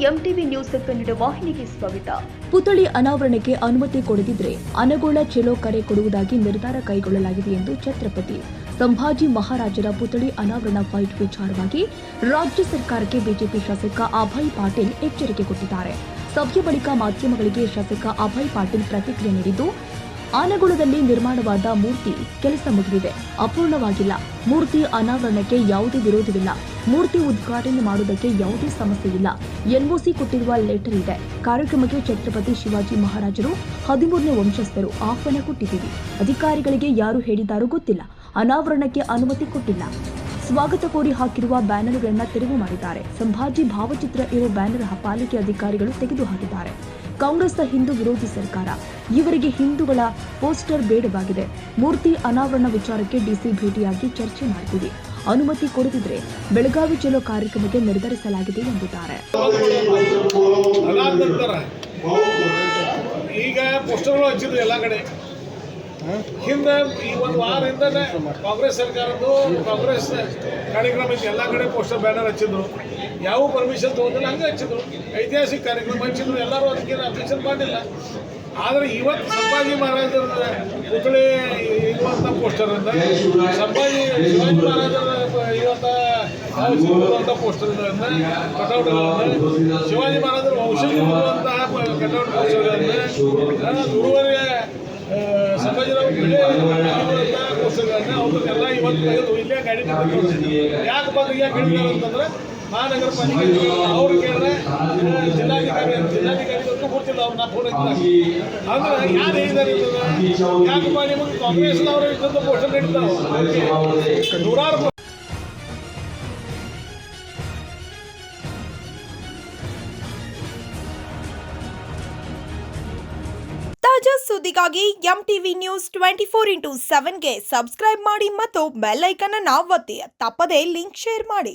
MTV news Kannada ವಾಹಿನಿಗೆ ಸ್ವಾಗತ. ಪುತ್ಥಳಿ ಅನಾವರಣಕ್ಕೆ ಅನುಮತಿ ಕೊಡದಿದ್ರೆ ಅನಗೋಳ ಚೆಲೋ ಕರೆ ಕೊಡುವುದಾಗಿ ನಿರ್ಧಾರ ಕೈಗೊಳ್ಳಲಾಗಿದೆ ಎಂದು ಛತ್ರಪತಿ ಸಂಭಾಜಿ ಮಹಾರಾಜರ ಪುತ್ಥಳಿ ಅನಾವರಣ ಫೈಟ್ ವಿಚಾರವಾಗಿ ರಾಜ್ಯ ಸರ್ಕಾರಕ್ಕೆ ಬಿಜೆಪಿ ಶಾಸಕ ಅಭಯ್ ಪಾಟೀಲ್ ಎಚ್ಚರಿಕೆ ಕೊಟ್ಟಿದ್ದಾರೆ. ಸಭೆಯ ಬಳಿಕ ಮಾಧ್ಯಮಗಳಿಗೆ ಶಾಸಕ ಅಭಯ್ ಪಾಟೀಲ್ ಪ್ರತಿಕ್ರಿಯೆ ನೀಡಿದ್ದು, ಆನಗೋಳದಲ್ಲಿ ನಿರ್ಮಾಣವಾದ ಮೂರ್ತಿ ಕೆಲಸ ಮುಗಿದಿದೆ, ಅಪೂರ್ಣವಾಗಿಲ್ಲ. ಮೂರ್ತಿ ಅನಾವರಣಕ್ಕೆ ಯಾವುದೇ ವಿರೋಧವಿಲ್ಲ. ಮೂರ್ತಿ ಉದ್ಘಾಟನೆ ಮಾಡುವುದಕ್ಕೆ ಯಾವುದೇ ಸಮಸ್ಯೆ ಇಲ್ಲ. ಎನ್ಒಸಿ ಕೊಟ್ಟಿರುವ ಲೆಟರ್ ಇದೆ. ಕಾರ್ಯಕ್ರಮಕ್ಕೆ ಛತ್ರಪತಿ ಶಿವಾಜಿ ಮಹಾರಾಜರು 13ನೇ ವಂಶಸ್ಥರು ಆಹ್ವಾನ ಕೊಟ್ಟಿದ್ದೀವಿ. ಅಧಿಕಾರಿಗಳಿಗೆ ಯಾರು ಹೇಳಿದ್ದಾರೋ ಗೊತ್ತಿಲ್ಲ. ಅನಾವರಣಕ್ಕೆ ಅನುಮತಿ ಕೊಟ್ಟಿಲ್ಲ. ಸ್ವಾಗತ ಕೋರಿ ಹಾಕಿರುವ ಬ್ಯಾನರ್ಗಳನ್ನು ತೆರವು ಮಾಡಿದ್ದಾರೆ. ಸಂಭಾಜಿ ಭಾವಚಿತ್ರ ಇರುವ ಬ್ಯಾನರ್ ಪಾಲಿಕೆ ಅಧಿಕಾರಿಗಳು ತೆಗೆದುಹಾಕಿದ್ದಾರೆ. ಕಾಂಗ್ರೆಸ್ನ ಹಿಂದೂ ವಿರೋಧಿ ಸರ್ಕಾರ, ಇವರಿಗೆ ಹಿಂದೂಗಳ ಪೋಸ್ಟರ್ ಬೇಡವಾಗಿದೆ. ಮೂರ್ತಿ ಅನಾವರಣ ವಿಚಾರಕ್ಕೆ ಡಿಸಿ ಭೇಟಿಯಾಗಿ ಚರ್ಚೆ ಮಾಡ್ತೀವಿ. ಅನುಮತಿ ಕೊಡದಿದ್ರೆ ಬೆಳಗಾವಿ ಚಲೋ ಕಾರ್ಯಕ್ರಮಕ್ಕೆ ನಿರ್ಧರಿಸಲಾಗಿದೆ ಎಂದಿದ್ದಾರೆ. ಈಗ ಪೋಸ್ಟರ್ಗಳು ಹಚ್ಚಿದ್ರು ಎಲ್ಲ ಕಡೆ. ಹಿಂದೆ ಈ ಒಂದು ವಾರದಿಂದ ಕಾಂಗ್ರೆಸ್ ಸರ್ಕಾರದ್ದು ಕಾಂಗ್ರೆಸ್ ಕಾರ್ಯಕ್ರಮ ಇತ್ತು, ಎಲ್ಲ ಕಡೆ ಪೋಸ್ಟರ್ ಬ್ಯಾನರ್ ಹಚ್ಚಿದ್ರು. ಯಾವ ಪರ್ಮಿಷನ್ ತೊಗೊಂಡಿಲ್ಲ, ಹಂಗೆ ಹಚ್ಚಿದ್ರು. ಐತಿಹಾಸಿಕ ಕಾರ್ಯಕ್ರಮ ಹಚ್ಚಿದ್ರು, ಎಲ್ಲರೂ ಅದಕ್ಕೆ ಅಬ್ಜೆಕ್ಷನ್ ಮಾಡಿಲ್ಲ. ಆದರೆ ಇವತ್ತು ಸಂಭಾಜಿ ಮಹಾರಾಜರ ಪುತ್ಥಳಿ ಇರುವಂಥ ಪೋಸ್ಟರಿಂದ ಶಿವಾಜಿ ಮಹಾರಾಜರ ಇರುವಂಥ ಪೋಸ್ಟರ್ಗಳನ್ನು ಕಟೌಟ್ಗಳನ್ನು, ಶಿವಾಜಿ ಮಹಾರಾಜರ ವಂಶಜರುವಂತಹ ಕಟೌಟ್ ಪೋಸ್ಟರ್ಗಳನ್ನು, ಗುರುವರಿಗೆ ಸಂಭಾಜಿರಾವ್ ಪೋಸ್ಟರ್ಗಳನ್ನ ಅವ್ರನ್ನೆಲ್ಲ ಇವತ್ತು ತೆಗೆದು ಇಲ್ಲೇ ಗಾಡಿ ಯಾಕೆ ಬಂದು ಯಾಕೆ ಹೇಳಿದ್ದಾರೆ ಅಂತಂದ್ರೆ, ಮಹಾನಗರ ಪಾಲಿಕೆ ಅವ್ರು ಕೇಳಿದ್ರೆ ಜಿಲ್ಲಾಧಿಕಾರಿಗಳು ಗೊತ್ತಿಲ್ಲ. ಅವ್ರು ನಾ ಫೋನ್ ಹಚ್ಚಿದಾಗ ಅಂದ್ರೆ ಯಾರು ಹೇಳಿದ್ದಾರೆ ಯಾಕಪ್ಪ ನಿಮಗೆ ಕಾಂಗ್ರೆಸ್ನವರು ಇದ್ದಂಥ ಪೋಸ್ಟರ್ ನಡೀತಾವೆ ನೂರಾರು. ತಾಜಾ ಸುದ್ದಿಗಾಗಿ ಎಂಟಿವಿ ನ್ಯೂಸ್ 24x7ಗೆ ಸಬ್ಸ್ಕ್ರೈಬ್ ಮಾಡಿ ಮತ್ತು ಬೆಲ್ ಐಕಾನ್ ಅನ್ನು ಒತ್ತಿ. ತಪ್ಪದೇ ಲಿಂಕ್ ಶೇರ್ ಮಾಡಿ.